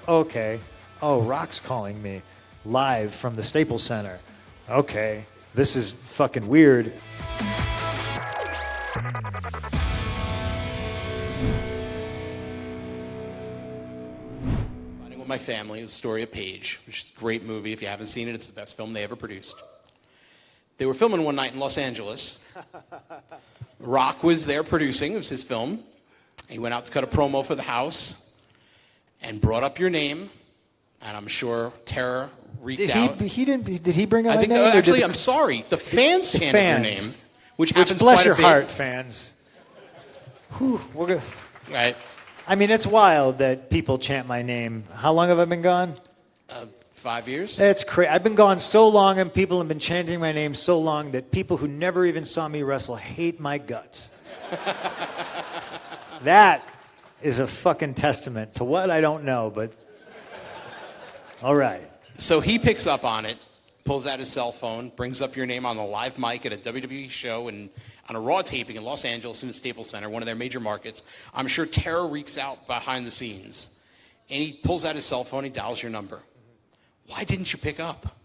Okay. Oh, Rock's calling me live from the Staples Center. Okay. This is fucking weird. With my family, the story of Paige, which is a great movie. If you haven't seen it, it's the best film they ever produced. They were filming one night in Los Angeles. Rock was there producing. It was his film. He went out to cut a promo for the house and brought up your name. And I'm sure Tara reeked out. Did he bring up my name? Actually, I'm sorry. The fans chanted your name, which happens bless quite your a bit. heart, fans. Whew, we're good. Right. I mean, it's wild that people chant my name. How long have I been gone? 5 years. It's crazy. I've been gone so long, and people have been chanting my name so long that people who never even saw me wrestle hate my guts. That is a fucking testament to what I don't know, but all right. So he picks up on it, pulls out his cell phone, brings up your name on the live mic at a WWE show and on a Raw taping in Los Angeles in the Staples Center, one of their major markets. I'm sure terror reeks out behind the scenes. And he pulls out his cell phone, he dials your number. Why didn't you pick up?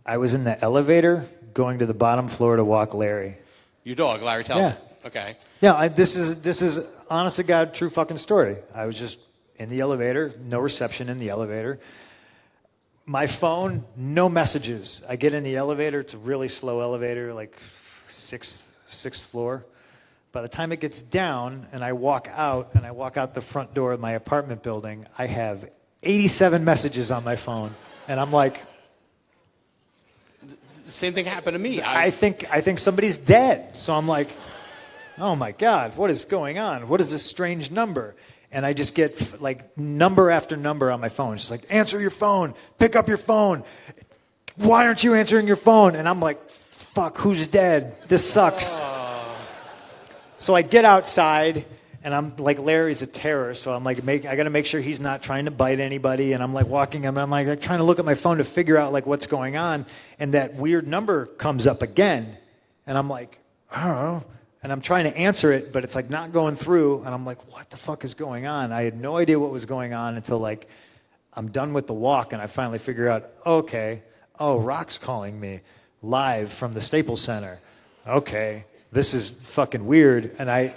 I was in the elevator going to the bottom floor to walk Larry. Your dog, Larry Talbot. Yeah. Okay. Yeah, this is honest to God, true fucking story. I was just in the elevator, no reception in the elevator. My phone, no messages. I get in the elevator, it's a really slow elevator, like sixth floor. By the time it gets down and I walk out the front door of my apartment building, I have 87 messages on my phone. And I'm like, the same thing happened to me. I think somebody's dead. So I'm like, oh my God, what is going on? What is this strange number? And I just get like number after number on my phone. It's just like, answer your phone, pick up your phone. Why aren't you answering your phone? And I'm like, fuck, who's dead? This sucks. So I get outside, and I'm like, Larry's a terror. So I'm like, I got to make sure he's not trying to bite anybody. And I'm like walking, and I'm like trying to look at my phone to figure out like what's going on. And that weird number comes up again. And I'm like, I don't know. And I'm trying to answer it, but it's like not going through. And I'm like, what the fuck is going on? I had no idea what was going on until like I'm done with the walk, and I finally figure out, okay, oh, Rock's calling me live from the Staples Center. Okay, this is fucking weird. And I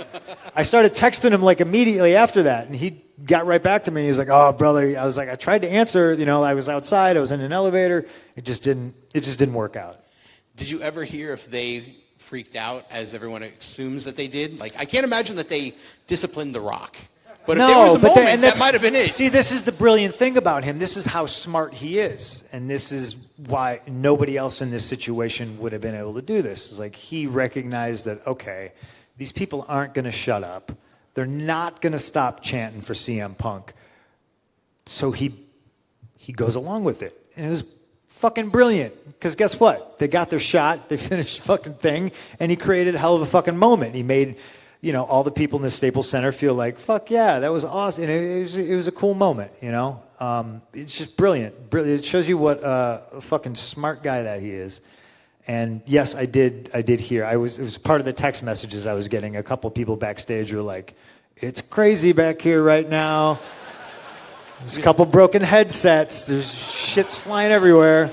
started texting him like immediately after that, and he got right back to me. He was like, oh, brother, I was like, I tried to answer, I was outside, I was in an elevator. It just didn't work out. Did you ever hear if they freaked out, as everyone assumes that they did? Like, I can't imagine that they disciplined The Rock. But if there was a moment, that might have been it. See, this is the brilliant thing about him. This is how smart he is. And this is why nobody else in this situation would have been able to do this. It's like he recognized that, okay, these people aren't going to shut up. They're not going to stop chanting for CM Punk. So he goes along with it. And it was fucking brilliant. Because guess what? They got their shot. They finished the fucking thing. And he created a hell of a fucking moment. He made, all the people in the Staples Center feel like, fuck yeah, that was awesome. And it was a cool moment, It's just brilliant. It shows you what a fucking smart guy that he is. And yes, I did hear. It was part of the text messages I was getting. A couple people backstage were like, it's crazy back here right now. There's a couple broken headsets. There's shit's flying everywhere.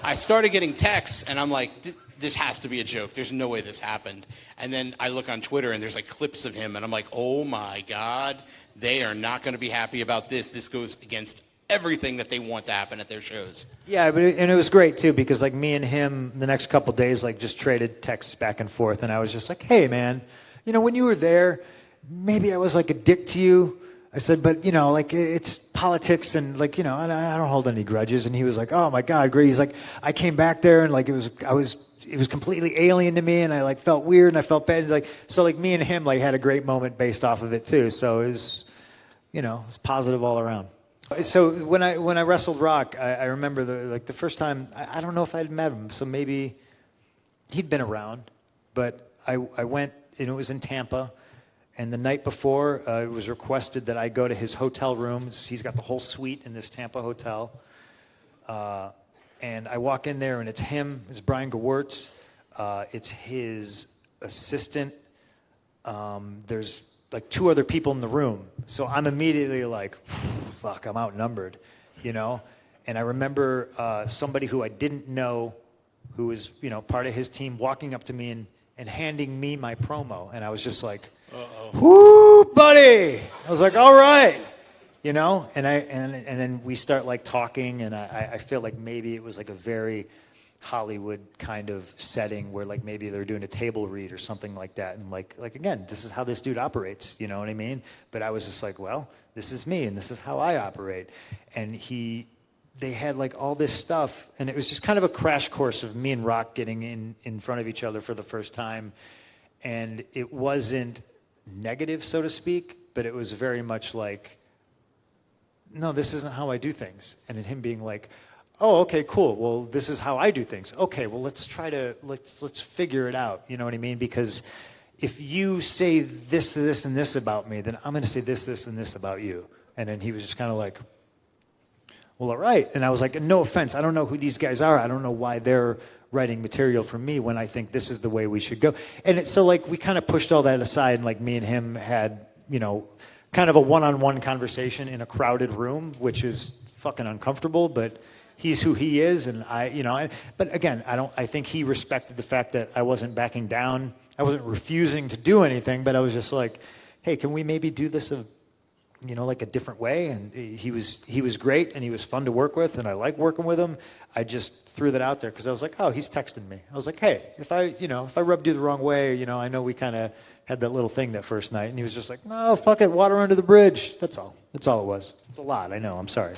I started getting texts, and I'm like, this has to be a joke. There's no way this happened. And then I look on Twitter, and there's like clips of him, and I'm like, oh my God, they are not going to be happy about this. This goes against everything that they want to happen at their shows. Yeah, and it was great too, because like me and him the next couple of days like just traded texts back and forth, and I was just like, hey man, when you were there, maybe I was like a dick to you. I said, but like it's politics, and like I don't hold any grudges. And he was like, oh my God, great. He's like, I came back there, and like it was completely alien to me, and I like felt weird, and I felt bad. Like so, like me and him like had a great moment based off of it too. So it was, it was positive all around. So when I wrestled Rock, I remember the first time. I don't know if I'd met him, so maybe he'd been around, but I went, and it was in Tampa. And the night before, it was requested that I go to his hotel rooms. He's got the whole suite in this Tampa hotel. And I walk in there, and it's him. It's Brian Gewirtz. It's his assistant. There's like two other people in the room. So I'm immediately like, fuck, I'm outnumbered. you know? And I remember somebody who I didn't know, who was, you know, part of his team, walking up to me and handing me my promo. And I was just like, whoo, buddy. I was like, all right. You know, and then we start like talking, and I feel like maybe it was like a very Hollywood kind of setting where like maybe they're doing a table read or something like that, and like again, this is how this dude operates, you know what I mean? But I was just like, well, this is me, and this is how I operate, and they had like all this stuff, and it was just kind of a crash course of me and Rock getting in front of each other for the first time, and it wasn't negative, so to speak, but it was very much like, no, this isn't how I do things. And in him being like, oh, okay, cool. Well, this is how I do things. Okay, well, let's figure it out. You know what I mean? Because if you say this, this, and this about me, then I'm going to say this, this, and this about you. And then he was just kind of like, well, all right. And I was like, no offense. I don't know who these guys are. I don't know why they're writing material for me when I think this is the way we should go. And so like we kind of pushed all that aside, and like me and him had, you know, kind of a one-on-one conversation in a crowded room, which is fucking uncomfortable, but he's who he is, and but again, I think he respected the fact that I wasn't backing down. I wasn't refusing to do anything, but I was just like, hey, can we maybe do this like a different way? And he was great, and he was fun to work with, and I like working with him. I just threw that out there because I was like, oh, he's texting me. I was like, hey, if I rubbed you the wrong way, you know, I know we kind of had that little thing that first night, and he was just like, no, fuck it, water under the bridge. That's all. That's all it was. It's a lot, I know, I'm sorry.